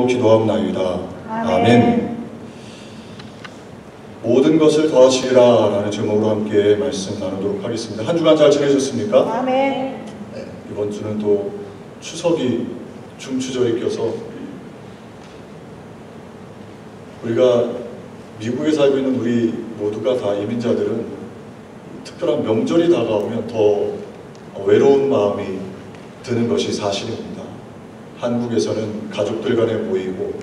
이름으로 기도하옵나이다. 아멘. 모든 것을 더하시리라 라는 제목으로 함께 말씀 나누도록 하겠습니다. 한 주간 잘 지내셨습니까? 아멘. 네, 이번 주는 또 추석이 중추절이 껴서 우리가 미국에 살고 있는 우리 모두가 다 이민자들은 특별한 명절이 다가오면 더 외로운 마음이 드는 것이 사실입니다. 한국에서는 가족들 간에 모이고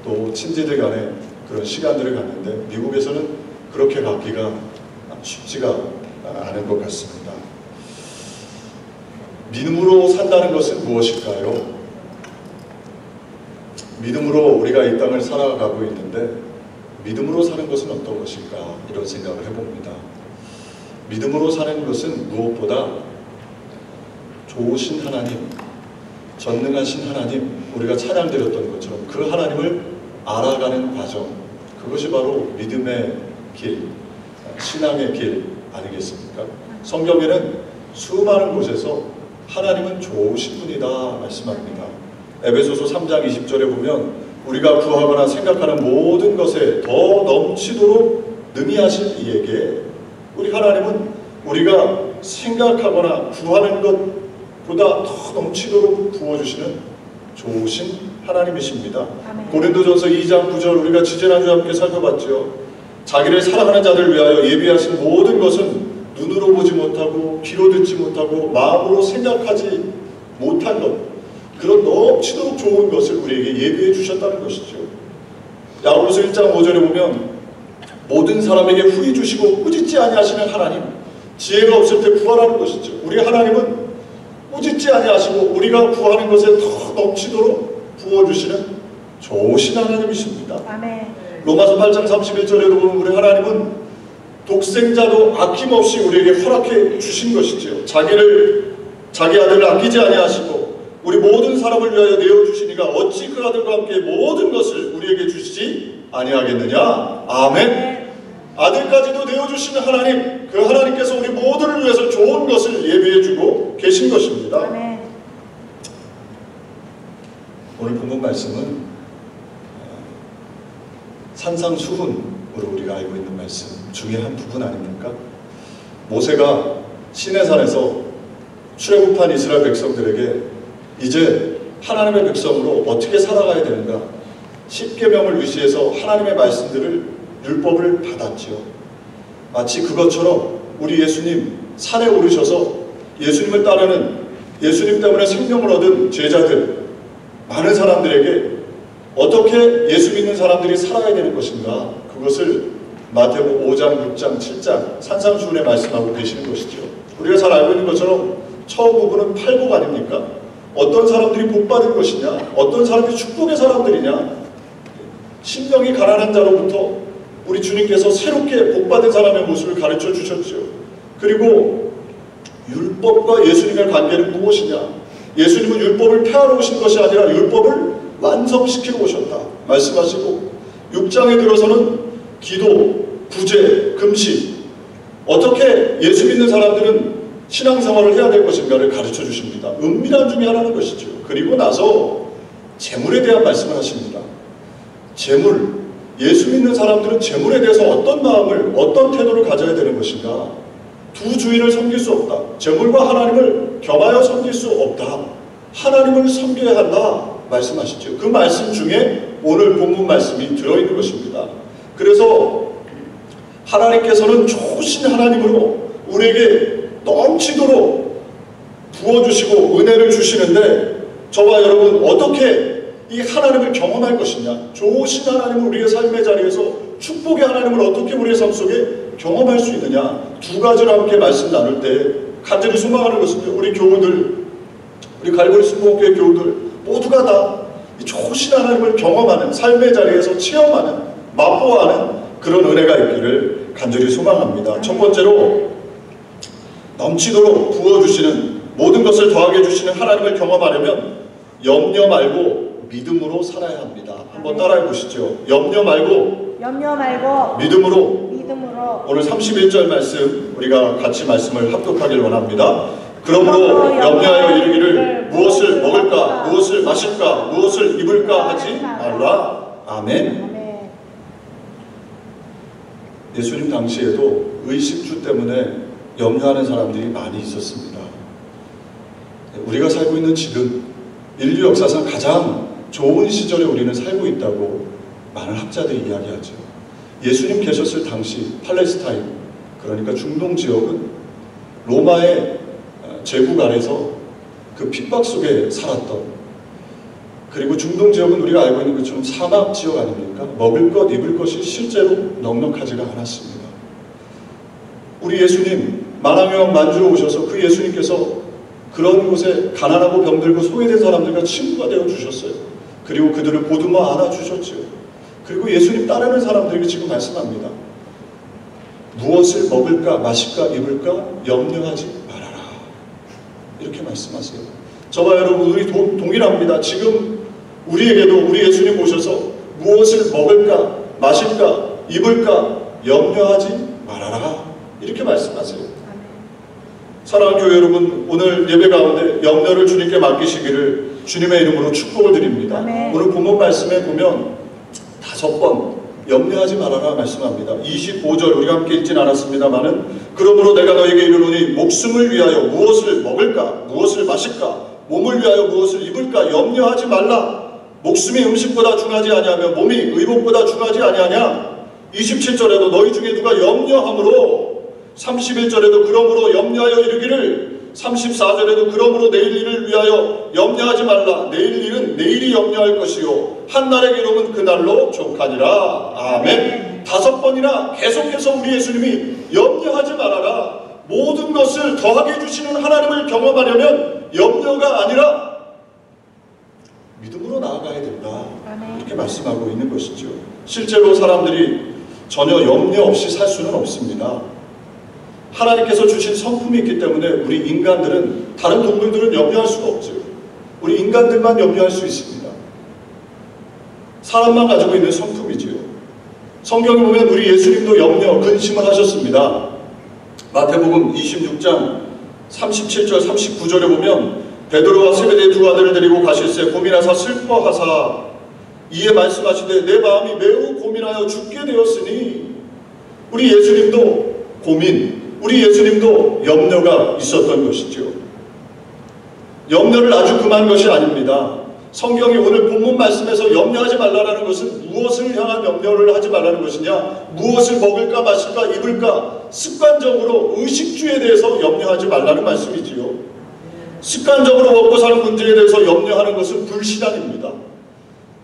또 친지들 간에 그런 시간들을 갖는데 미국에서는 그렇게 갖기가 쉽지가 않은 것 같습니다. 믿음으로 산다는 것은 무엇일까요? 믿음으로 우리가 이 땅을 살아가고 있는데 믿음으로 사는 것은 어떤 것일까? 이런 생각을 해봅니다. 믿음으로 사는 것은 무엇보다 좋으신 하나님, 전능하신 하나님, 우리가 찬양드렸던 것처럼 그 하나님을 알아가는 과정, 그것이 바로 믿음의 길, 신앙의 길 아니겠습니까? 성경에는 수많은 곳에서 하나님은 좋으신 분이다 말씀합니다. 에베소서 3장 20절에 보면 우리가 구하거나 생각하는 모든 것에 더 넘치도록 능히 하실 이에게, 우리 하나님은 우리가 생각하거나 구하는 것보다 더 넘치도록 부어주시는 좋으신 하나님이십니다. 아멘. 고린도전서 2장 9절 우리가 지지난주에 함께 살펴봤죠. 자기를 사랑하는 자들을 위하여 예비하신 모든 것은 눈으로 보지 못하고 귀로 듣지 못하고 마음으로 생각하지 못한 것, 그런 넘치도록 좋은 것을 우리에게 예비해 주셨다는 것이죠. 야고보서 1장 5절에 보면 모든 사람에게 후히 주시고 꾸짖지 아니하시는 하나님, 지혜가 없을 때 구하라는 것이죠. 우리 하나님은 꾸짖지 아니하시고 우리가 구하는 것에 더 넘치도록 부어주시는 좋으신 하나님이십니다. 아멘. 로마서 8장 31절에도 보면 우리 하나님은 독생자도 아낌없이 우리에게 허락해 주신 것이지요. 자기 아들을 아끼지 아니하시고 우리 모든 사람을 위하여 내어주시니가 어찌 그 아들과 함께 모든 것을 우리에게 주시지 아니하겠느냐. 아멘. 아들까지도 내어주시는 하나님, 그 하나님께서 우리 모두를 위해서 좋은 것을 예비해주고 계신 것입니다. 아멘. 오늘 본문 말씀은 산상수훈으로 우리가 알고 있는 말씀 중에 한 부분 아닙니까? 모세가 시내산에서 출애굽한 이스라엘 백성들에게 이제 하나님의 백성으로 어떻게 살아가야 되는가, 십계명을 위시해서 하나님의 말씀들을, 율법을 받았지요. 마치 그것처럼 우리 예수님 산에 오르셔서 예수님을 따르는, 예수님 때문에 생명을 얻은 제자들, 많은 사람들에게 어떻게 예수 믿는 사람들이 살아야 되는 것인가, 그것을 마태복음 5장, 6장, 7장 산상수훈에 말씀하고 계시는 것이죠. 우리가 잘 알고 있는 것처럼 처음 부분은 팔복 아닙니까? 어떤 사람들이 복받을 것이냐, 어떤 사람들이 축복의 사람들이냐, 심령이 가난한 자로부터 우리 주님께서 새롭게 복받은 사람의 모습을 가르쳐 주셨죠. 그리고 율법과 예수님의 관계는 무엇이냐, 예수님은 율법을 폐하러 오신 것이 아니라 율법을 완성시키러 오셨다 말씀하시고, 6장에 들어서는 기도, 구제, 금식, 어떻게 예수 믿는 사람들은 신앙생활을 해야 될 것인가를 가르쳐 주십니다. 은밀한 중에 하나는 것이죠. 그리고 나서 재물에 대한 말씀을 하십니다. 재물, 예수 믿는 사람들은 재물에 대해서 어떤 마음을, 어떤 태도를 가져야 되는 것인가. 두 주인을 섬길 수 없다. 재물과 하나님을 겸하여 섬길 수 없다. 하나님을 섬겨야 한다 말씀하시죠. 그 말씀 중에 오늘 본문 말씀이 들어있는 것입니다. 그래서 하나님께서는 좋으신 하나님으로 우리에게 넘치도록 부어주시고 은혜를 주시는데, 저와 여러분 어떻게 이 하나님을 경험할 것이냐, 좋으신 하나님을 우리의 삶의 자리에서, 축복의 하나님을 어떻게 우리의 삶 속에 경험할 수 있느냐, 두 가지로 함께 말씀 나눌 때 간절히 소망하는 것은 우리 교우들, 우리 갈보리 순복음교회 교우들 모두가 다 이 좋으신 하나님을 경험하는, 삶의 자리에서 체험하는, 맛보아하는 그런 은혜가 있기를 간절히 소망합니다. 첫 번째로 넘치도록 부어주시는, 모든 것을 더하게 해주시는 하나님을 경험하려면 염려 말고 믿음으로 살아야 합니다. 한번 따라해 보시죠. 염려 말고 믿음으로. 오늘 31절 말씀 우리가 같이 말씀을 합독하길 원합니다. 그러므로 염려하여 이르기를 무엇을 먹을까, 무엇을 마실까, 무엇을 입을까 하지 말라. 아멘. 예수님 당시에도 의식주 때문에 염려하는 사람들이 많이 있었습니다. 우리가 살고 있는 지금 인류 역사상 가장 좋은 시절에 우리는 살고 있다고 많은 학자들이 이야기하죠. 예수님 계셨을 당시 팔레스타인, 그러니까 중동 지역은 로마의 제국 아래서 그 핍박 속에 살았던, 그리고 중동 지역은 우리가 알고 있는 것처럼 사막 지역 아닙니까? 먹을 것, 입을 것이 실제로 넉넉하지가 않았습니다. 우리 예수님 만왕의 만주로 오셔서 그 예수님께서 그런 곳에 가난하고 병들고 소외된 사람들과 친구가 되어 주셨어요. 그리고 그들을 보듬어 안아주셨죠. 그리고 예수님 따르는 사람들에게 지금 말씀합니다. 무엇을 먹을까, 마실까, 입을까 염려하지 말아라. 이렇게 말씀하세요. 저와 여러분, 우리 동일합니다. 지금 우리에게도 우리 예수님 오셔서 무엇을 먹을까, 마실까, 입을까 염려하지 말아라. 이렇게 말씀하세요. 사랑하는 교회 여러분, 오늘 예배 가운데 염려를 주님께 맡기시기를 주님의 이름으로 축복을 드립니다. 오늘 본문 말씀에 보면 5번 염려하지 말아라 말씀합니다. 25절 우리가 함께 읽진 않았습니다마는 그러므로 내가 너에게 이르노니 목숨을 위하여 무엇을 먹을까, 무엇을 마실까, 몸을 위하여 무엇을 입을까 염려하지 말라. 목숨이 음식보다 중하지 아니하며 몸이 의복보다 중하지 아니하냐. 27절에도 너희 중에 누가 염려함으로, 31절에도 그러므로 염려하여 이르기를, 34절에도 그러므로 내일 일을 위하여 염려하지 말라. 내일 일은 내일이 염려할 것이요 한날의 괴로움은 그날로 족하니라. 아멘. 5번이나 계속해서 우리 예수님이 염려하지 말아라. 모든 것을 더하게 해주시는 하나님을 경험하려면 염려가 아니라 믿음으로 나아가야 된다. 이렇게 말씀하고 있는 것이죠. 실제로 사람들이 전혀 염려 없이 살 수는 없습니다. 하나님께서 주신 성품이 있기 때문에 우리 인간들은, 다른 동물들은 염려할 수가 없죠. 우리 인간들만 염려할 수 있습니다. 사람만 가지고 있는 성품이지요. 성경에 보면 우리 예수님도 염려, 근심을 하셨습니다. 마태복음 26장 37절 39절에 보면 베드로와 세베대의 2 아들을 데리고 가실새 고민하사 슬퍼하사 이에 말씀하시되 내 마음이 매우 고민하여 죽게 되었으니. 우리 예수님도 고민, 우리 예수님도 염려가 있었던 것이죠. 염려를 아주 금한 것이 아닙니다. 성경이 오늘 본문 말씀에서 염려하지 말라는 것은 무엇을 향한 염려를 하지 말라는 것이냐, 무엇을 먹을까, 마실까, 입을까, 습관적으로 의식주에 대해서 염려하지 말라는 말씀이지요. 습관적으로 먹고 사는 문제에 대해서 염려하는 것은 불신앙입니다.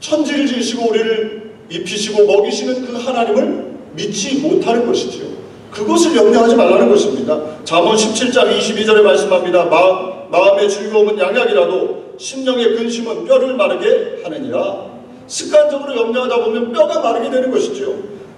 천지를 지으시고 우리를 입히시고 먹이시는 그 하나님을 믿지 못하는 것이지요. 그것을 염려하지 말라는 것입니다. 잠언 17장 22절에 말씀합니다. 마음의 즐거움은 양약이라도 심령의 근심은 뼈를 마르게 하느니라. 습관적으로 염려하다 보면 뼈가 마르게 되는 것이죠.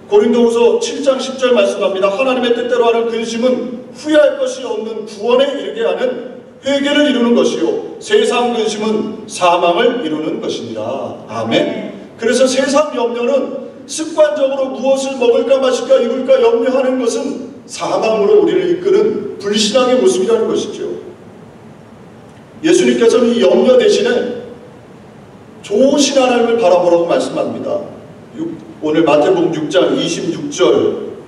고린도후서 7장 10절 말씀합니다. 하나님의 뜻대로 하는 근심은 후회할 것이 없는 구원에 이르게 하는 회개를 이루는 것이요 세상 근심은 사망을 이루는 것이니라. 아멘. 그래서 세상 염려는 습관적으로 무엇을 먹을까, 마실까, 입을까 염려하는 것은 사망으로 우리를 이끄는 불신앙의 모습이라는 것이죠. 예수님께서는 이 염려 대신에 좋으신 하나님을 바라보라고 말씀합니다. 오늘 마태복음 6장 26절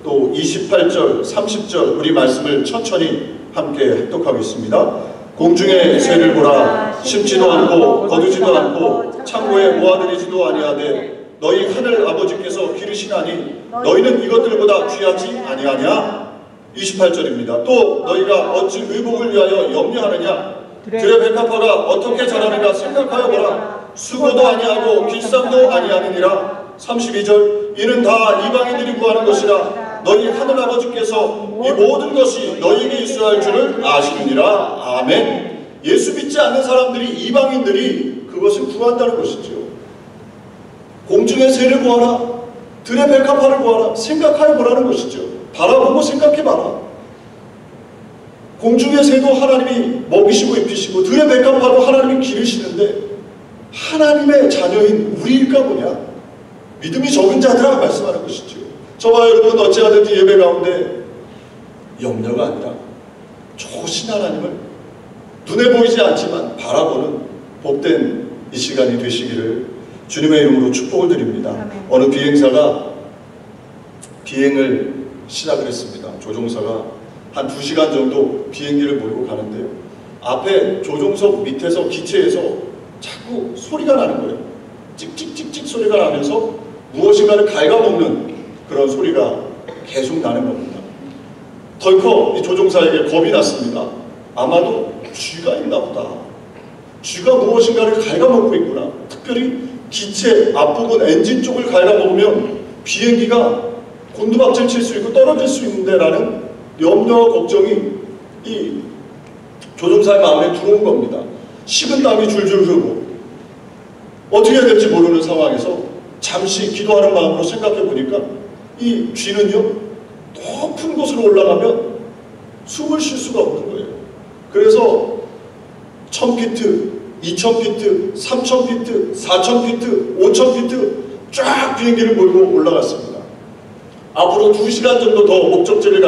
또 28절 30절 우리 말씀을 천천히 함께 합독하겠습니다. 공중의 새를 보라. 심지도 않고 거두지도 않고 창고에 모아들이지도 아니하되 너희 하늘 아버지께서 기르시나니 너희는 이것들보다 귀하지 아니하냐. 28절입니다. 또 너희가 어찌 의복을 위하여 염려하느냐. 들의 백합화가 어떻게 자라는가 생각하여 보라. 수고도 아니하고 길쌈도 아니하느니라. 32절 이는 다 이방인들이 구하는 것이라. 너희 하늘 아버지께서 이 모든 것이 너희에게 있어야 할 줄을 아시느니라. 아멘. 예수 믿지 않는 사람들이, 이방인들이 그것을 구한다는 것이죠. 공중의 새를 보아라. 들의 백합화를 보아라. 생각하여 보라는 것이죠. 바라보고 생각해봐라. 공중의 새도 하나님이 먹이시고 입히시고 들의 백합화도 하나님이 기르시는데 하나님의 자녀인 우리일까 보냐. 믿음이 적은 자들아 말씀하는 것이죠. 저와 여러분 어찌하든지 예배 가운데 염려가 아니라 좋으신 하나님을 눈에 보이지 않지만 바라보는 복된 이 시간이 되시기를 주님의 이름으로 축복을 드립니다. 아멘. 어느 비행사가 비행을 시작을 했습니다. 조종사가 한 2시간 정도 비행기를 몰고 가는데요. 앞에 조종석 밑에서 기체에서 자꾸 소리가 나는 거예요. 찍찍찍찍 소리가 나면서 무엇인가를 갉아먹는 그런 소리가 계속 나는 겁니다. 덜컥 이 조종사에게 겁이 났습니다. 아마도 쥐가 있나 보다. 쥐가 무엇인가를 갉아먹고 있구나. 특별히 기체 앞부분 엔진 쪽을 갉아먹으면 비행기가 곤두박질 칠 수 있고 떨어질 수 있는데 라는 염려와 걱정이 이 조종사의 마음에 들어온 겁니다. 식은땀이 줄줄 흐르고 어떻게 해야 될지 모르는 상황에서 잠시 기도하는 마음으로 생각해 보니까 이 쥐는요 높은 곳으로 올라가면 숨을 쉴 수가 없는 거예요. 그래서 1000피트, 2000피트, 3000피트, 4000피트, 5000피트 쫙 비행기를 몰고 올라갔습니다. 앞으로 2시간 정도 더 목적지를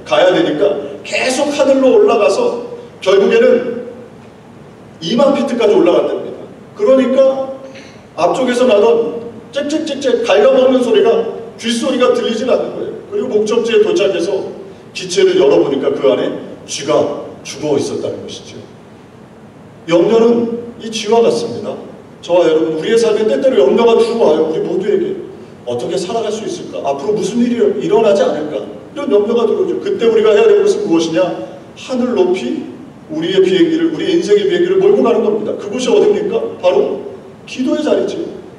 가야 되니까 계속 하늘로 올라가서 결국에는 20,000피트까지 올라갔답니다. 그러니까 앞쪽에서 나던 짹짹짹짹 갉아먹는 소리가 쥐소리가 들리질 않는 거예요. 그리고 목적지에 도착해서 기체를 열어보니까 그 안에 쥐가 죽어 있었다는 것이죠. 염려는 이 쥐와 같습니다. 저와 여러분, 우리의 삶에 때때로 염려가 들어와요. 우리 모두에게 어떻게 살아갈 수 있을까? 앞으로 무슨 일이 일어나지 않을까? 이런 염려가 들어오죠. 그때 우리가 해야 될 것은 무엇이냐? 하늘 높이 우리의 비행기를, 우리 인생의 비행기를 몰고 가는 겁니다. 그곳이 어딥니까? 바로 기도의 자리죠.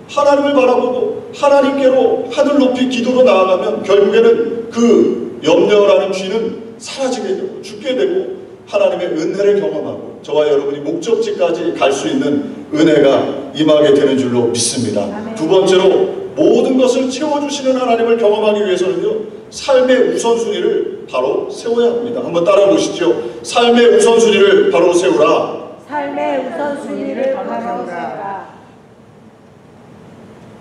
하나님을 바라보고 하나님께로 하늘 높이 기도로 나아가면 결국에는 그 염려라는 쥐는 사라지게 되고 죽게 되고 하나님의 은혜를 경험하고 저와 여러분이 목적지까지 갈 수 있는 은혜가 임하게 되는 줄로 믿습니다. 아멘. 두 번째로 모든 것을 채워주시는 하나님을 경험하기 위해서는요, 삶의 우선순위를 바로 세워야 합니다. 한번 따라 보시죠. 삶의 우선순위를 바로 세우라. 삶의 우선순위를 바로 세우라.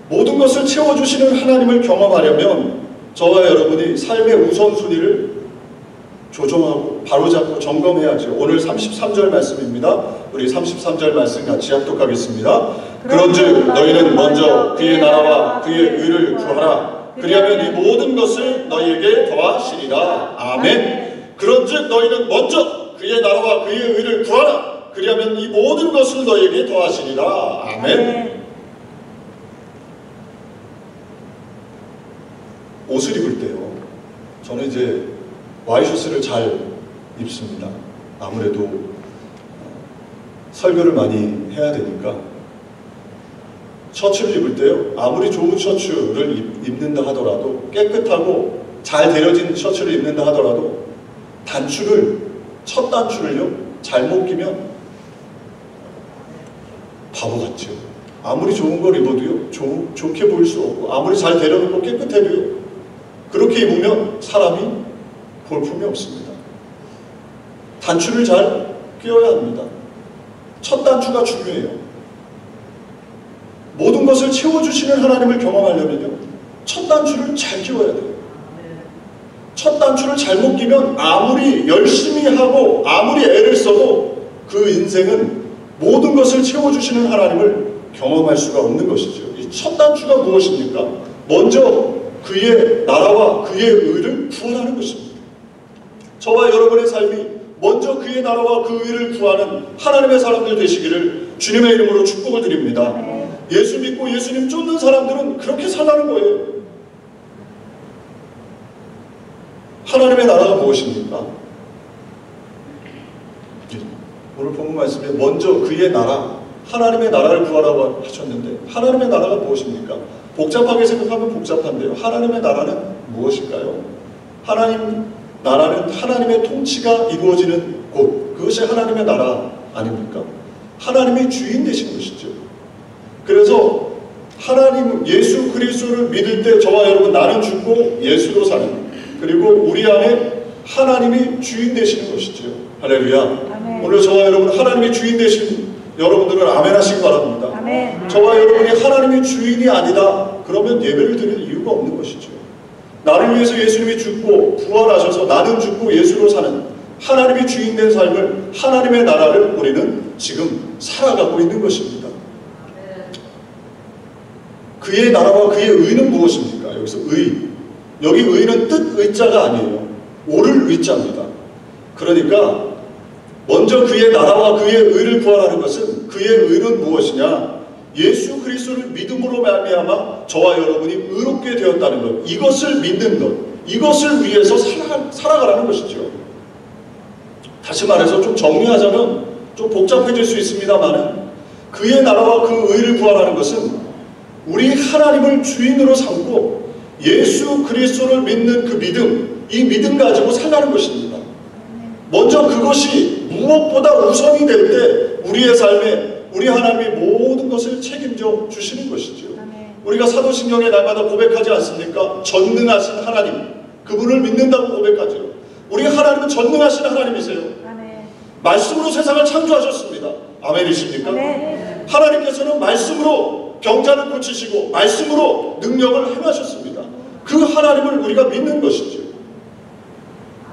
모든 것을 채워주시는 하나님을 경험하려면 저와 여러분이 삶의 우선순위를 조정하고 바로잡고 점검해야죠. 오늘 33절 말씀입니다. 우리 33절 말씀 같이 합독하겠습니다. 그런즉 너희는 먼저 그의 나라와 그의 의를 구하라. 그리하면 이 모든 것을 너희에게 더하시리라. 아멘. 그런즉 너희는 먼저 그의 나라와 그의 의를 구하라. 그리하면 이 모든 것을 너희에게 더하시리라. 아멘. 옷을 입을 때요, 저는 이제 와이셔츠를 잘 입습니다. 아무래도 설교를 많이 해야 되니까. 셔츠를 입을 때요, 아무리 좋은 셔츠를 입는다 하더라도, 깨끗하고 잘 데려진 셔츠를 입는다 하더라도 첫 단추를요 잘못 끼면 바보 같죠. 아무리 좋은 걸 입어도요 좋게 보일 수 없고, 아무리 잘 데려놓고 깨끗해도요 그렇게 입으면 사람이 볼품이 없습니다. 단추를 잘 끼워야 합니다. 첫 단추가 중요해요. 모든 것을 채워주시는 하나님을 경험하려면요, 첫 단추를 잘 끼워야 돼요. 첫 단추를 잘못 끼면 아무리 열심히 하고 아무리 애를 써도 그 인생은 모든 것을 채워주시는 하나님을 경험할 수가 없는 것이죠. 이 첫 단추가 무엇입니까? 먼저 그의 나라와 그의 의를 구하라는 것입니다. 저와 여러분의 삶이 먼저 그의 나라와 그 의를 구하는 하나님의 사람들 되시기를 주님의 이름으로 축복을 드립니다. 예수 믿고 예수님 쫓는 사람들은 그렇게 살라는 거예요. 하나님의 나라가 무엇입니까? 오늘 본문 말씀에 먼저 그의 나라, 하나님의 나라를 구하라고 하셨는데 하나님의 나라가 무엇입니까? 복잡하게 생각하면 복잡한데요, 하나님의 나라는 무엇일까요? 하나님 나라는 하나님의 통치가 이루어지는 곳, 그것이 하나님의 나라 아닙니까? 하나님이 주인 되신 것이죠. 그래서 하나님 예수 그리스도를 믿을 때 저와 여러분, 나는 죽고 예수로 사는, 그리고 우리 안에 하나님이 주인 되시는 것이죠. 할렐루야. 아멘. 오늘 저와 여러분 하나님이 주인 되신 여러분들은 아멘 하시기 바랍니다. 아멘. 저와 여러분이 하나님이 주인이 아니다 그러면 예배를 드릴 이유가 없는 것이죠. 나를 위해서 예수님이 죽고 부활하셔서 나는 죽고 예수로 사는, 하나님이 주인된 삶을, 하나님의 나라를 우리는 지금 살아가고 있는 것입니다. 그의 나라와 그의 의는 무엇입니까? 여기서 의, 여기 의는 뜻 의자가 아니에요. 옳을 의자입니다. 그러니까 먼저 그의 나라와 그의 의를 구하라는 것은, 그의 의는 무엇이냐? 예수 그리스도를 믿음으로 말미암아 저와 여러분이 의롭게 되었다는 것, 이것을 믿는 것, 이것을 위해서 살아가라는 것이죠. 다시 말해서 좀 정리하자면 좀 복잡해질 수 있습니다만, 그의 나라와 그 의를 구하라는 것은 우리 하나님을 주인으로 삼고 예수 그리스도를 믿는 그 믿음, 이 믿음 가지고 살라는 것입니다. 먼저 그것이 무엇보다 우선이 될 때 우리의 삶에 우리 하나님이 모든 것을 책임져 주시는 것이죠. 우리가 사도신경에 날마다 고백하지 않습니까? 전능하신 하나님, 그분을 믿는다고 고백하죠. 우리 하나님은 전능하신 하나님이세요. 말씀으로 세상을 창조하셨습니다. 아멘이십니까? 하나님께서는 말씀으로 병자를 고치시고 말씀으로 능력을 행하셨습니다. 그 하나님을 우리가 믿는 것이죠.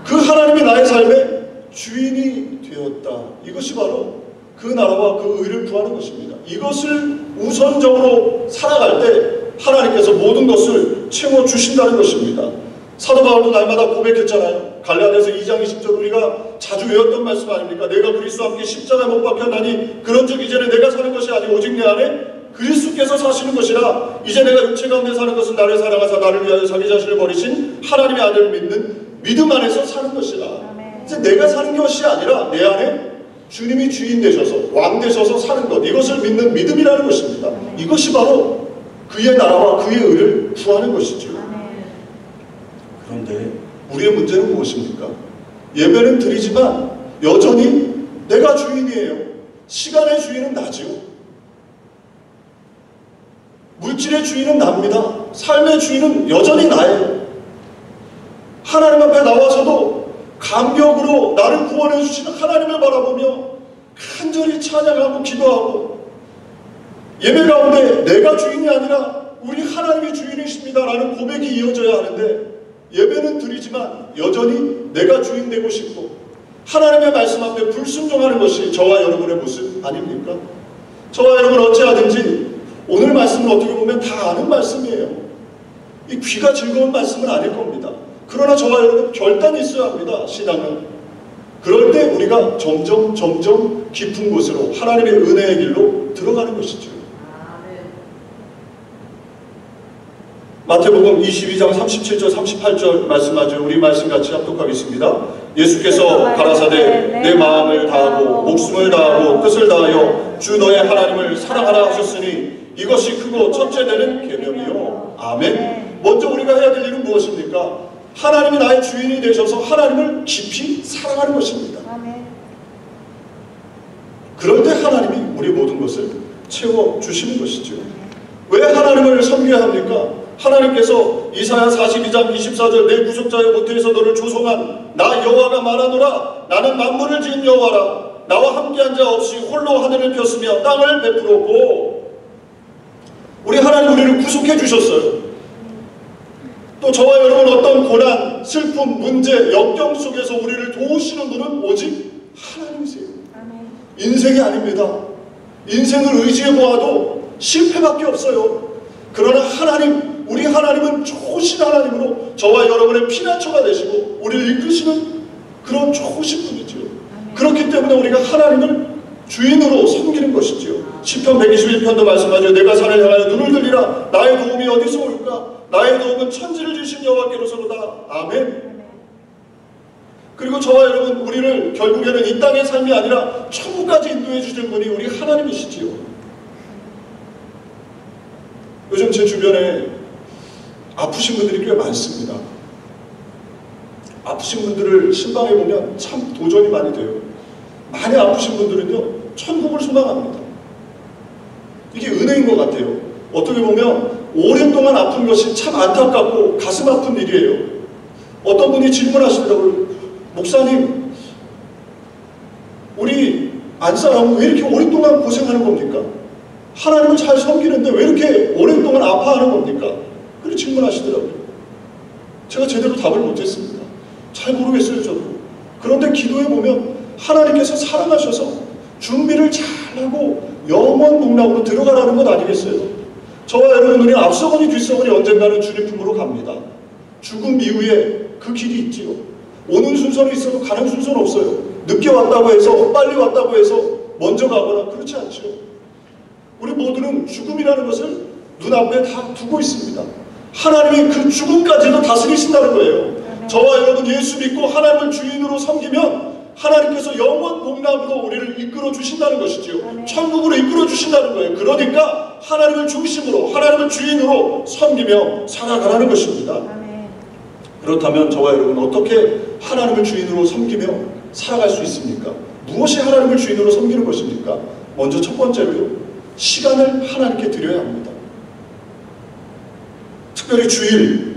그 하나님이 나의 삶의 주인이 되었다. 이것이 바로 그 나라와 그 의를 구하는 것입니다. 이것을 우선적으로 살아갈 때 하나님께서 모든 것을 채워주신다는 것입니다. 사도 바울도 날마다 고백했잖아요. 갈라디아서 2장 20절 우리가 자주 외웠던 말씀 아닙니까? 내가 그리스도와 함께 십자가에 못 박혔나니 그런즉 이제는 내가 사는 것이 아니고 오직 내 안에 그리스도께서 사시는 것이라. 이제 내가 육체 가운데 사는 것은 나를 사랑하사 나를 위하여 자기 자신을 버리신 하나님의 아들을 믿는 믿음 안에서 사는 것이라. 이제 내가 사는 것이 아니라 내 안에 주님이 주인 되셔서 왕 되셔서 사는 것, 이것을 믿는 믿음이라는 것입니다. 이것이 바로 그의 나라와 그의 의를 구하는 것이죠. 그런데 우리의 문제는 무엇입니까? 예배는 드리지만 여전히 내가 주인이에요. 시간의 주인은 나지요. 물질의 주인은 납니다. 삶의 주인은 여전히 나예요. 하나님 앞에 나와서도 감격으로 나를 구원해 주시는 하나님을 바라보며 간절히 찬양하고 기도하고, 예배 가운데 내가 주인이 아니라 우리 하나님이 주인이십니다라는 고백이 이어져야 하는데, 예배는 드리지만 여전히 내가 주인 되고 싶고 하나님의 말씀 앞에 불순종하는 것이 저와 여러분의 모습 아닙니까? 저와 여러분 어찌하든지 오늘 말씀은 어떻게 보면 다 아는 말씀이에요. 이 귀가 즐거운 말씀은 아닐 겁니다. 그러나 저와 여러분 결단이 있어야 합니다. 신앙은. 그럴 때 우리가 점점 깊은 곳으로 하나님의 은혜의 길로 들어가는 것이죠. 마태복음 22장 37절 38절 말씀하죠. 우리 말씀 같이 합독하겠습니다. 예수께서 가라사대 내 마음을 다하고 목숨을 다하고 뜻을 다하여 주 너의 하나님을 사랑하라 하셨으니 이것이 크고 첫째 되는 계명이요. 아멘. 먼저 우리가 해야 될 일은 무엇입니까? 하나님이 나의 주인이 되셔서 하나님을 깊이 사랑하는 것입니다. 아멘. 그럴 때 하나님이 우리 모든 것을 채워주시는 것이죠. 왜 하나님을 섬겨야 합니까? 하나님께서 이사야 42장 24절 내 구속자여 모태에서 너를 조성한 나 여호와가 말하노라. 나는 만물을 지은 여호와라. 나와 함께한 자 없이 홀로 하늘을 폈으며 땅을 베풀었고. 우리 하나님 우리를 구속해 주셨어요. 또 저와 여러분 어떤 고난, 슬픔, 문제, 역경 속에서 우리를 도우시는 분은 오직 하나님이세요. 인생이 아닙니다. 인생을 의지해 보아도 실패밖에 없어요. 그러나 하나님, 우리 하나님은 좋으신 하나님으로 저와 여러분의 피난처가 되시고 우리를 이끄시는 그런 좋으신 분이죠. 그렇기 때문에 우리가 하나님을 주인으로 섬기는 것이죠. 시편 121편도 말씀하죠. 내가 산을 향하여 눈을 들리라. 나의 도움이 어디서 올까? 나의 도움은 천지를 지으신 여호와께로서로다. 아멘. 그리고 저와 여러분 우리를 결국에는 이 땅의 삶이 아니라 천국까지 인도해 주실 분이 우리 하나님이시지요. 요즘 제 주변에 아프신 분들이 꽤 많습니다. 아프신 분들을 신방에 보면 참 도전이 많이 돼요. 많이 아프신 분들은요 천국을 소망합니다. 이게 은혜인 것 같아요. 어떻게 보면 오랜 동안 아픈 것이 참 안타깝고 가슴 아픈 일이에요. 어떤 분이 질문하시더라고요. 목사님, 우리 안사람은 왜 이렇게 오랫동안 고생하는 겁니까? 하나님을 잘 섬기는데 왜 이렇게 오랫동안 아파하는 겁니까? 그렇게 질문하시더라고요. 제가 제대로 답을 못했습니다. 잘 모르겠어요, 저도. 그런데 기도해 보면 하나님께서 사랑하셔서 준비를 잘하고 영원 복락으로 들어가라는 것 아니겠어요? 저와 여러분들이 앞서거니 뒤서거니 언젠가는 주님 품으로 갑니다. 죽음 이후에 그 길이 있지요. 오는 순서는 있어도 가는 순서는 없어요. 늦게 왔다고 해서 빨리 왔다고 해서 먼저 가거나 그렇지 않죠. 우리 모두는 죽음이라는 것을 눈앞에 다 두고 있습니다. 하나님이 그 죽음까지도 다스리신다는 거예요. 저와 여러분 예수 믿고 하나님을 주인으로 섬기면 하나님께서 영원 복락으로 우리를 이끌어 주신다는 것이지요. 천국으로 이끌어 주신다는 거예요. 그러니까 하나님을 중심으로 하나님을 주인으로 섬기며 살아가라는 것입니다. 그렇다면 저와 여러분 어떻게 하나님을 주인으로 섬기며 살아갈 수 있습니까? 무엇이 하나님을 주인으로 섬기는 것입니까? 먼저 첫 번째로요, 시간을 하나님께 드려야 합니다. 특별히 주일,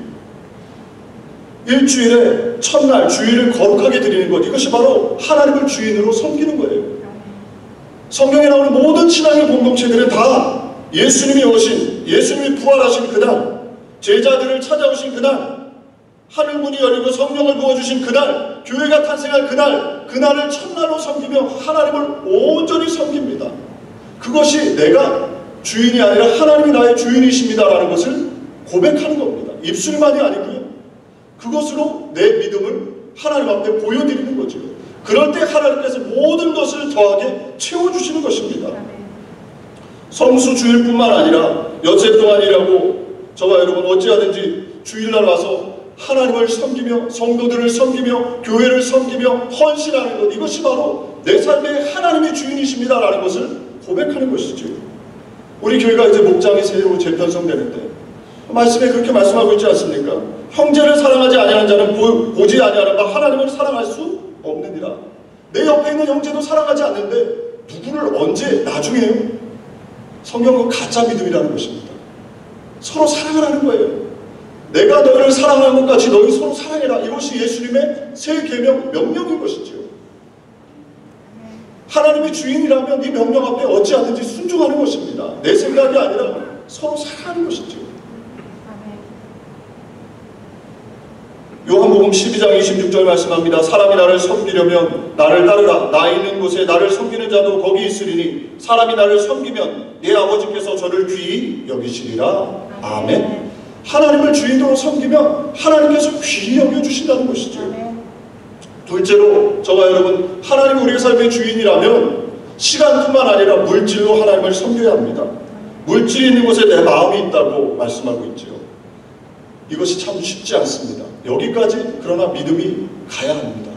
일주일에 첫날 주일을 거룩하게 드리는 것, 이것이 바로 하나님을 주인으로 섬기는 거예요. 성경에 나오는 모든 신앙의 공동체들은 다 예수님이 오신, 예수님이 부활하신 그날, 제자들을 찾아오신 그날, 하늘문이 열리고 성령을 부어주신 그날, 교회가 탄생할 그날, 그날을 첫날로 섬기며 하나님을 온전히 섬깁니다. 그것이 내가 주인이 아니라 하나님이 나의 주인이십니다라는 것을 고백하는 겁니다. 입술만이 아니고요, 그것으로 내 믿음을 하나님 앞에 보여드리는 거죠. 그럴 때 하나님께서 모든 것을 더하게 채워주시는 것입니다. 성수 주일뿐만 아니라 여세 동안이라고 저와 여러분 어찌하든지 주일날 와서 하나님을 섬기며 성도들을 섬기며 교회를 섬기며 헌신하는 것, 이것이 바로 내 삶의 하나님이 주인이십니다라는 것을 고백하는 것이죠. 우리 교회가 이제 목장이 새로 재편성되는데 말씀에 그렇게 말씀하고 있지 않습니까? 형제를 사랑하지 아니하는 자는 보지 아니하는 바 하나님을 사랑할 수 없느니라. 내 옆에 있는 형제도 사랑하지 않는데 누구를 언제 나중에요? 성경은 가짜 믿음이라는 것입니다. 서로 사랑하라는 거예요. 내가 너희를 사랑하는 것 같이 너희 서로 사랑해라. 이것이 예수님의 새 계명 명령인 것이죠. 하나님이 주인이라면 이 명령 앞에 어찌하든지 순종하는 것입니다. 내 생각이 아니라 서로 사랑하는 것이죠. 요한복음 12장 26절 말씀합니다. 사람이 나를 섬기려면 나를 따르라. 나 있는 곳에 나를 섬기는 자도 거기 있으리니 사람이 나를 섬기면 내 아버지께서 저를 귀히 여기시리라. 아멘. 하나님을 주인으로 섬기면 하나님께서 귀히 여겨주신다는 것이죠. 둘째로 저와 여러분, 하나님이 우리의 삶의 주인이라면 시간뿐만 아니라 물질로 하나님을 섬겨야 합니다. 물질이 있는 곳에 내 마음이 있다고 말씀하고 있죠. 이것이 참 쉽지 않습니다. 여기까지 그러나 믿음이 가야 합니다.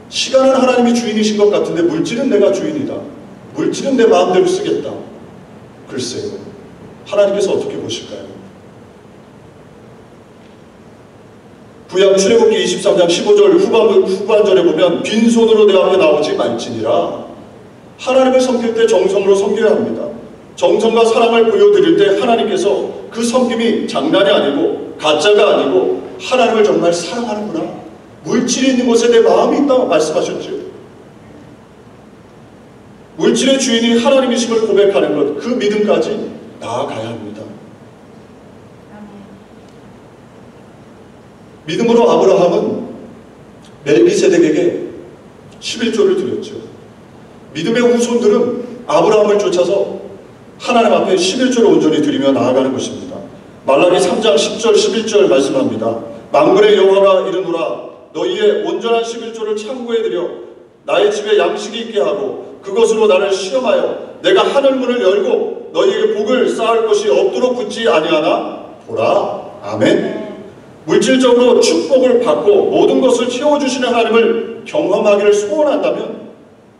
시간은 하나님이 주인이신 것 같은데 물질은 내가 주인이다. 물질은 내 마음대로 쓰겠다. 글쎄요, 하나님께서 어떻게 보실까요? 구약 출애굽기 23장 15절 후반절에 보면 빈손으로 내 앞에 나오지 말지니라. 하나님을 섬길 때 정성으로 섬겨야 합니다. 정성과 사랑을 보여드릴 때 하나님께서 그 섬김이 장난이 아니고 가짜가 아니고 하나님을 정말 사랑하는구나, 물질이 있는 곳에 내 마음이 있다고 말씀하셨죠. 물질의 주인이 하나님이심을 고백하는 것, 그 믿음까지 나아가야 합니다. 믿음으로 아브라함은 멜기세덱에게 11조를 드렸죠. 믿음의 후손들은 아브라함을 쫓아서 하나님 앞에 11조를 온전히 드리며 나아가는 것입니다. 말라기 3장 10절 11절 말씀합니다. 만군의 여호와가 이르노라. 너희의 온전한 11조를 창고에 들여 나의 집에 양식이 있게 하고 그것으로 나를 시험하여 내가 하늘문을 열고 너희에게 복을 쌓을 것이 없도록 붙지 아니하나 보라. 아멘. 물질적으로 축복을 받고 모든 것을 채워주시는 하나님을 경험하기를 소원한다면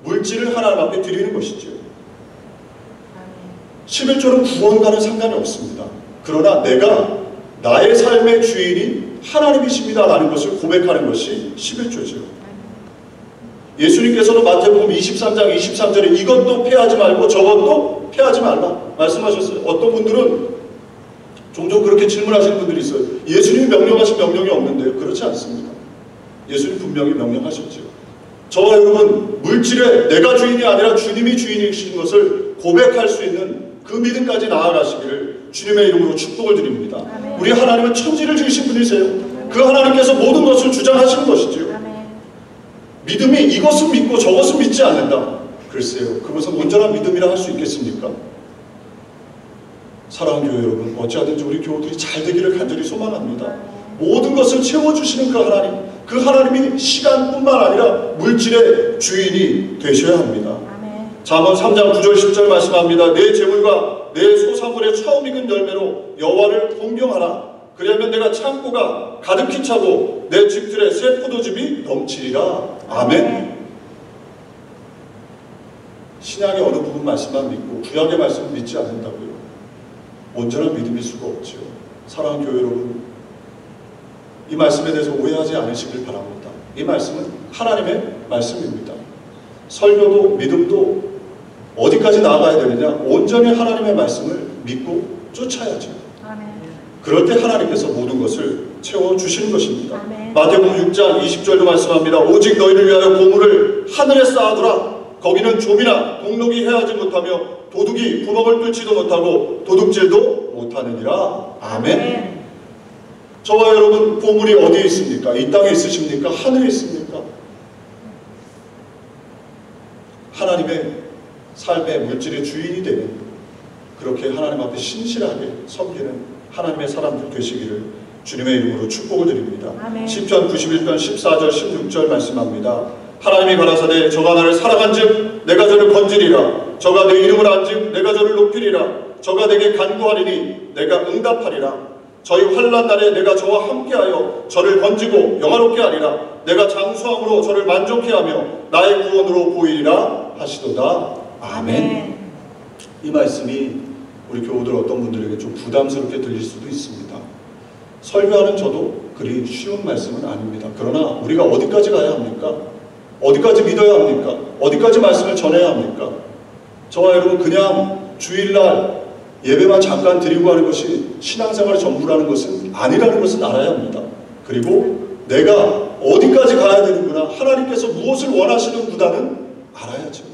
물질을 하나님 앞에 드리는 것이죠. 11조는 구원과는 상관이 없습니다. 그러나 내가 나의 삶의 주인이 하나님이십니다 라는 것을 고백하는 것이 11조죠. 예수님께서는 마태복음 23장 23절에 이것도 패하지 말고 저것도 패하지 말라 말씀하셨어요. 어떤 분들은 종종 그렇게 질문하시는 분들이 있어요. 예수님이 명령하신 명령이 없는데요. 그렇지 않습니다. 예수님 분명히 명령하셨죠. 저와 여러분, 물질에 내가 주인이 아니라 주님이 주인이신 것을 고백할 수 있는 그 믿음까지 나아가시기를 주님의 이름으로 축복을 드립니다. 우리 하나님은 천지를 지으신 분이세요. 그 하나님께서 모든 것을 주장하시는 것이죠. 믿음이 이것은 믿고 저것은 믿지 않는다. 글쎄요, 그것은 온전한 믿음이라 할 수 있겠습니까? 사랑하는 교회 여러분, 어찌하든지 우리 교우들이 잘 되기를 간절히 소망합니다. 모든 것을 채워주시는 그 하나님이 시간뿐만 아니라 물질의 주인이 되셔야 합니다. 잠언 3장 9절 10절 말씀합니다. 내 재물과 내 소산물의 처음 익은 열매로 여호와를 공경하라. 그리하면 내가 창고가 가득히 차고 내 집들의 새 포도즙이 넘치리라. 아멘. 신약의 어느 부분 말씀만 믿고 구약의 말씀을 믿지 않는다고요? 온전한 믿음일 수가 없죠. 사랑하는 교회 여러분, 이 말씀에 대해서 오해하지 않으시길 바랍니다. 이 말씀은 하나님의 말씀입니다. 설교도 믿음도 어디까지 나아가야 되느냐? 온전히 하나님의 말씀을 믿고 쫓아야죠. 아멘. 그럴 때 하나님께서 모든 것을 채워주시는 것입니다. 아멘. 마태복음 6장 20절도 말씀합니다. 오직 너희를 위하여 보물을 하늘에 쌓아두라. 거기는 좀이나 공록이 해하지 못하며 도둑이 구멍을 뚫지도 못하고 도둑질도 못하느니라. 아멘. 저와 여러분, 보물이 어디에 있습니까? 이 땅에 있으십니까? 하늘에 있습니까? 하나님의 삶의 물질의 주인이 되는, 그렇게 하나님 앞에 신실하게 섬기는 하나님의 사람들 되시기를 주님의 이름으로 축복을 드립니다. 아멘. 시편 91편 14절 16절 말씀합니다. 하나님이 가라사대 저가 나를 사랑한즉 내가 저를 건지리라. 저가 내 이름을 안즉 내가 저를 높이리라. 저가 내게 간구하리니 내가 응답하리라. 저희 환난 날에 내가 저와 함께하여 저를 건지고 영화롭게 하리라. 내가 장수함으로 저를 만족해 하며 나의 구원으로 보이리라 하시도다. 아멘. 이 말씀이 우리 교우들 어떤 분들에게 좀 부담스럽게 들릴 수도 있습니다. 설교하는 저도 그리 쉬운 말씀은 아닙니다. 그러나 우리가 어디까지 가야 합니까? 어디까지 믿어야 합니까? 어디까지 말씀을 전해야 합니까? 저와 여러분, 그냥 주일날 예배만 잠깐 드리고 하는 것이 신앙생활의 전부라는 것은 아니라는 것은 알아야 합니다. 그리고 내가 어디까지 가야 되는구나, 하나님께서 무엇을 원하시는구나는 알아야죠.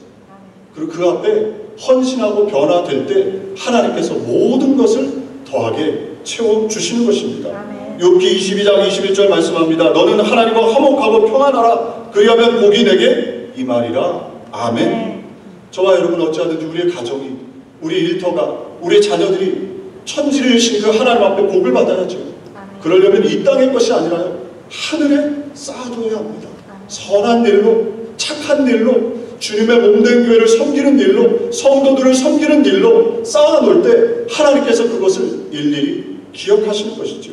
그리고 그 앞에 헌신하고 변화될 때 하나님께서 모든 것을 더하게 채워주시는 것입니다. 욥기 22장 21절 말씀합니다. 너는 하나님과 화목하고 평안하라. 그리하면 복이 내게 임하리라. 아멘. 저와 여러분, 어찌하든지 우리의 가정이, 우리 일터가, 우리 자녀들이 천지를 그 하나님 앞에 복을 받아야죠. 그러려면 이 땅의 것이 아니라요, 하늘에 쌓아둬야 합니다. 선한 일로, 착한 일로, 주님의 몸된 교회를 섬기는 일로, 성도들을 섬기는 일로 쌓아놓을 때 하나님께서 그것을 일일이 기억하시는 것이죠.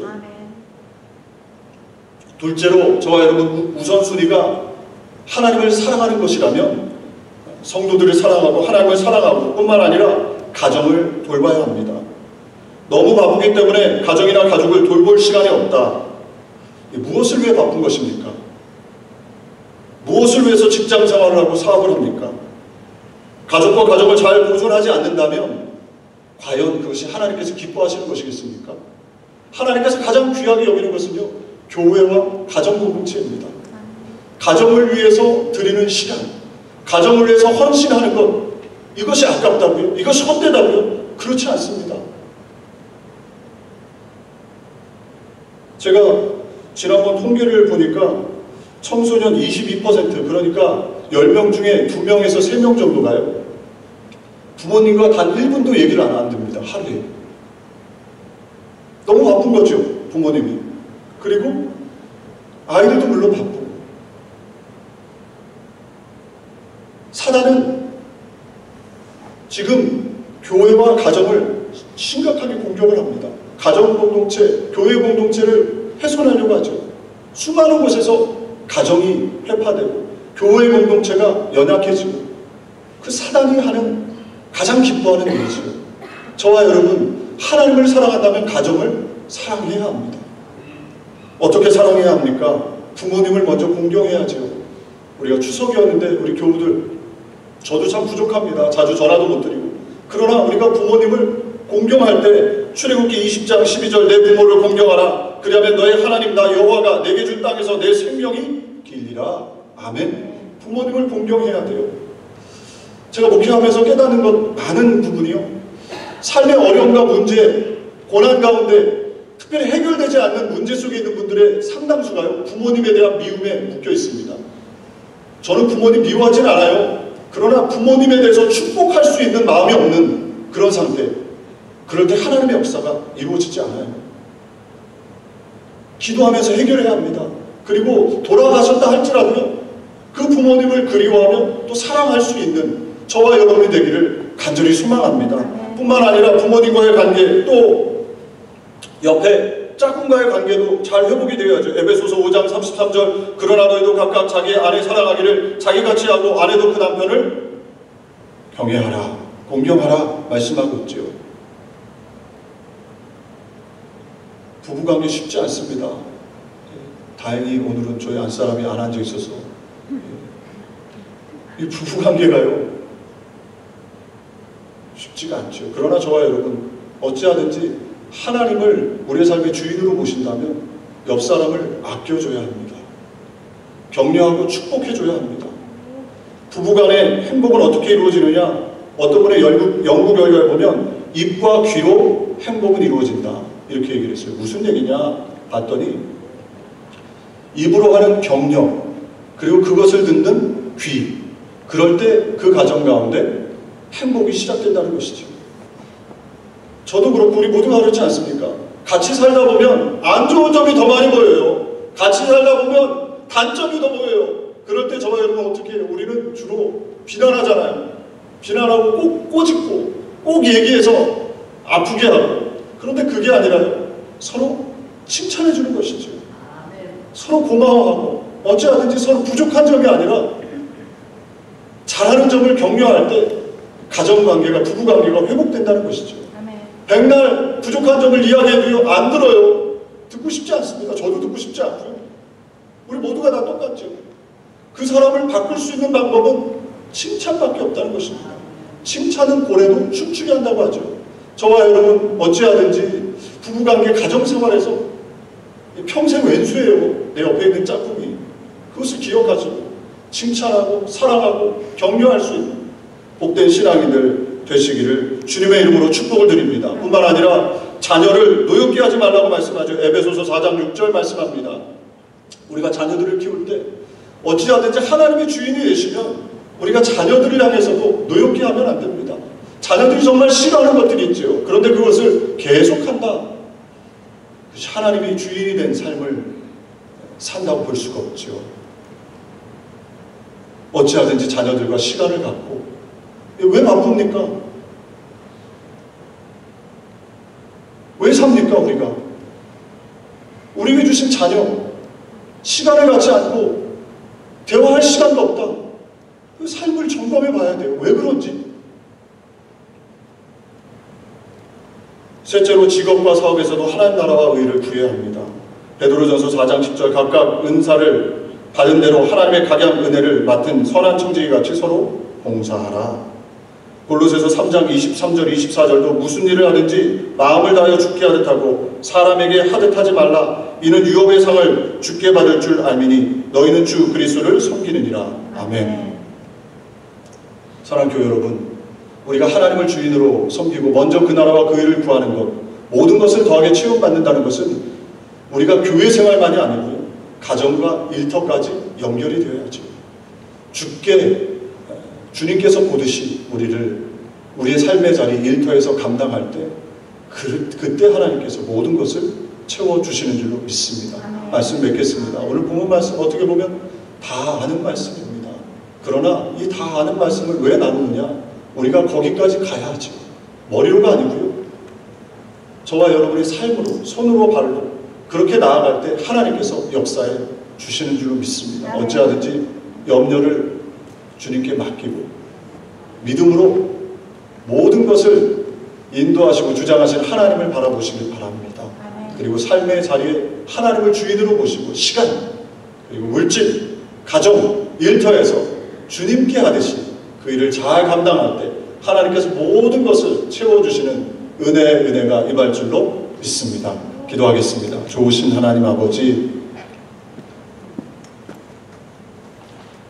둘째로, 저와 여러분, 우선순위가 하나님을 사랑하는 것이라면 성도들을 사랑하고 하나님을 사랑하고 뿐만 아니라 가정을 돌봐야 합니다. 너무 바쁘기 때문에 가정이나 가족을 돌볼 시간이 없다. 무엇을 위해 바쁜 것입니까? 무엇을 위해서 직장 생활을 하고 사업을 합니까? 가족과 가정을 잘 보존하지 않는다면 과연 그것이 하나님께서 기뻐하시는 것이겠습니까? 하나님께서 가장 귀하게 여기는 것은요, 교회와 가정 공동체입니다. 가정을 위해서 드리는 시간, 가정을 위해서 헌신하는 것, 이것이 아깝다고요? 이것이 헛되다고요? 그렇지 않습니다. 제가 지난번 통계를 보니까 청소년 22%, 그러니까 10명 중에 2명에서 3명 정도가요, 부모님과 단 1분도 얘기를 안 됩니다. 하루에. 너무 바쁜 거죠, 부모님이. 그리고 아이들도 물론 바쁘고. 사단은 지금 교회와 가정을 심각하게 공격을 합니다. 가정 공동체, 교회 공동체를 훼손하려고 하죠. 수많은 곳에서 가정이 회파되고 교회 공동체가 연약해지고, 그 사단이 하는 가장 기뻐하는 일이죠. 저와 여러분, 하나님을 사랑한다면 가정을 사랑해야 합니다. 어떻게 사랑해야 합니까? 부모님을 먼저 공경해야죠. 우리가 추석이었는데 우리 교우들, 저도 참 부족합니다. 자주 전화도 못 드리고. 그러나 우리가 부모님을 공경할 때 출애굽기 20장 12절 내 부모를 공경하라. 그리하면 너의 하나님 나 여호와가 내게 준 땅에서 내 생명이 길리라. 아멘. 부모님을 공경해야 돼요. 제가 목회하면서 깨닫는 것 많은 부분이요, 삶의 어려움과 문제, 고난 가운데 특별히 해결되지 않는 문제 속에 있는 분들의 상당수가요, 부모님에 대한 미움에 묶여 있습니다. 저는 부모님 미워하진 않아요. 그러나 부모님에 대해서 축복할 수 있는 마음이 없는 그런 상태. 그럴 때 하나님의 역사가 이루어지지 않아요. 기도하면서 해결해야 합니다. 그리고 돌아가셨다 할지라도요, 그 부모님을 그리워하며 또 사랑할 수 있는 저와 여러분이 되기를 간절히 소망합니다. 뿐만 아니라 부모님과의 관계, 또 옆에 짝꿍과의 관계도 잘 회복이 되어야죠. 에베소서 5장 33절 그러나 너희도 각각 자기 아내 사랑하기를 자기같이 하고 아내도 그 남편을 경외하라, 공경하라 말씀하고 있지요. 부부관계 쉽지 않습니다. 다행히 오늘은 저희 안사람이 안 앉아 있어서 이 부부관계가요 쉽지가 않죠. 그러나 저와 여러분 어찌하든지 하나님을 우리의 삶의 주인으로 모신다면 옆 사람을 아껴줘야 합니다. 격려하고 축복해줘야 합니다. 부부간의 행복은 어떻게 이루어지느냐? 어떤 분의 연구 결과에 보면 입과 귀로 행복은 이루어진다 이렇게 얘기를 했어요. 무슨 얘기냐 봤더니 입으로 하는 격려 그리고 그것을 듣는 귀, 그럴 때 그 가정 가운데 행복이 시작된다는 것이죠. 저도 그렇고 우리 모두가 그렇지 않습니까? 같이 살다 보면 안 좋은 점이 더 많이 보여요. 같이 살다 보면 단점이 더 보여요. 그럴 때 저와 여러분 어떻게 해요? 우리는 주로 비난하잖아요. 비난하고 꼭 꼬집고 꼭 얘기해서 아프게 하고. 그런데 그게 아니라요, 서로 칭찬해 주는 것이죠. 서로 고마워하고 어찌하든지 서로 부족한 점이 아니라 잘하는 점을 격려할 때 가정관계가, 부부관계가 회복된다는 것이죠. 백날 부족한 점을 이야기해도요 안 들어요. 듣고 싶지 않습니다. 저도 듣고 싶지 않고요. 우리 모두가 다 똑같죠. 그 사람을 바꿀 수 있는 방법은 칭찬밖에 없다는 것입니다. 칭찬은 고래도 춤추게 한다고 하죠. 저와 여러분 어찌하든지 부부관계, 가정생활에서 평생 왼수예요. 내 옆에 있는 짝꿍이. 그것을 기억하시고 칭찬하고 사랑하고 격려할 수 있는 복된 신앙인들 되시기를 주님의 이름으로 축복을 드립니다. 뿐만 아니라 자녀를 노엽게 하지 말라고 말씀하죠. 에베소서 4장 6절 말씀합니다. 우리가 자녀들을 키울 때 어찌하든지 하나님의 주인이 되시면 우리가 자녀들을 향해서도 노엽게 하면 안 됩니다. 자녀들이 정말 싫어하는 것들이 있죠. 그런데 그것을 계속한다. 하나님이 주인이 된 삶을 산다고 볼 수가 없죠. 어찌하든지 자녀들과 시간을 갖고. 왜 바쁩니까? 왜 삽니까 우리가? 우리에게 주신 자녀, 시간을 갖지 않고 대화할 시간도 없다. 그 삶을 점검해 봐야 돼요. 왜 그런지. 셋째로 직업과 사업에서도 하나님 나라와 의를 구해야 합니다. 베드로전서 4장 10절 각각 은사를 받은 대로 하나님의 각양 은혜를 맡은 선한 청지기 같이 서로 봉사하라. 골로새서 3장 23절 24절도 무슨 일을 하든지 마음을 다하여 주께 하듯 하고 사람에게 하듯 하지 말라. 이는 유업의 상을 주께 받을 줄 알미니 너희는 주 그리스도를 섬기느니라. 아멘. 사랑하는 교회 여러분, 우리가 하나님을 주인으로 섬기고 먼저 그 나라와 그 의를 구하는 것, 모든 것을 더하게 채움받는다는 것은 우리가 교회 생활만이 아니고요, 가정과 일터까지 연결이 되어야죠. 주님께서 보듯이 우리의 삶의 자리 일터에서 감당할 때 그때 하나님께서 모든 것을 채워주시는 줄로 믿습니다. 말씀 맺겠습니다. 오늘 본문 말씀 어떻게 보면 다 아는 말씀입니다. 그러나 이 다 아는 말씀을 왜 나누느냐? 우리가 거기까지 가야 하죠. 머리로가 아니고요, 저와 여러분의 삶으로, 손으로 발로 그렇게 나아갈 때 하나님께서 역사해 주시는 줄로 믿습니다. 어찌하든지 염려를 주님께 맡기고 믿음으로 모든 것을 인도하시고 주장하시는 하나님을 바라보시길 바랍니다. 그리고 삶의 자리에 하나님을 주인으로 모시고 시간, 그리고 물질, 가정, 일터에서 주님께 하듯이 그 일을 잘 감당할 때 하나님께서 모든 것을 채워주시는 은혜가 임할 줄로 믿습니다. 기도하겠습니다. 좋으신 하나님 아버지,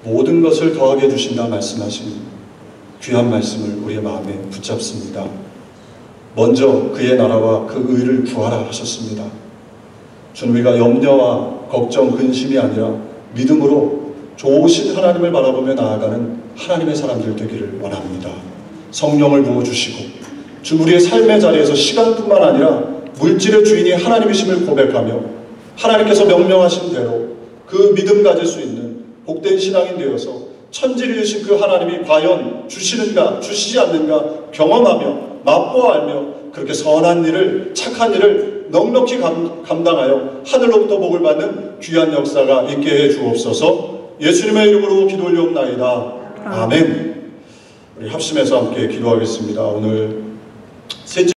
모든 것을 더하게 해주신다 말씀하신 귀한 말씀을 우리의 마음에 붙잡습니다. 먼저 그의 나라와 그 의를 구하라 하셨습니다. 주님, 우리가 염려와 걱정, 근심이 아니라 믿음으로 좋으신 하나님을 바라보며 나아가는 하나님의 사람들 되기를 원합니다. 성령을 부어주시고 주 우리의 삶의 자리에서 시간뿐만 아니라 물질의 주인이 하나님이심을 고백하며 하나님께서 명령하신 대로 그 믿음 가질 수 있는 복된 신앙인 되어서 천지를 이으신 그 하나님이 과연 주시는가 주시지 않는가 경험하며 맛보아 알며 그렇게 선한 일을 착한 일을 넉넉히 감당하여 하늘로부터 복을 받는 귀한 역사가 있게 해 주옵소서. 예수님의 이름으로 기도 올려옵나이다. 아멘. 우리 합심해서 함께 기도하겠습니다. 오늘 셋째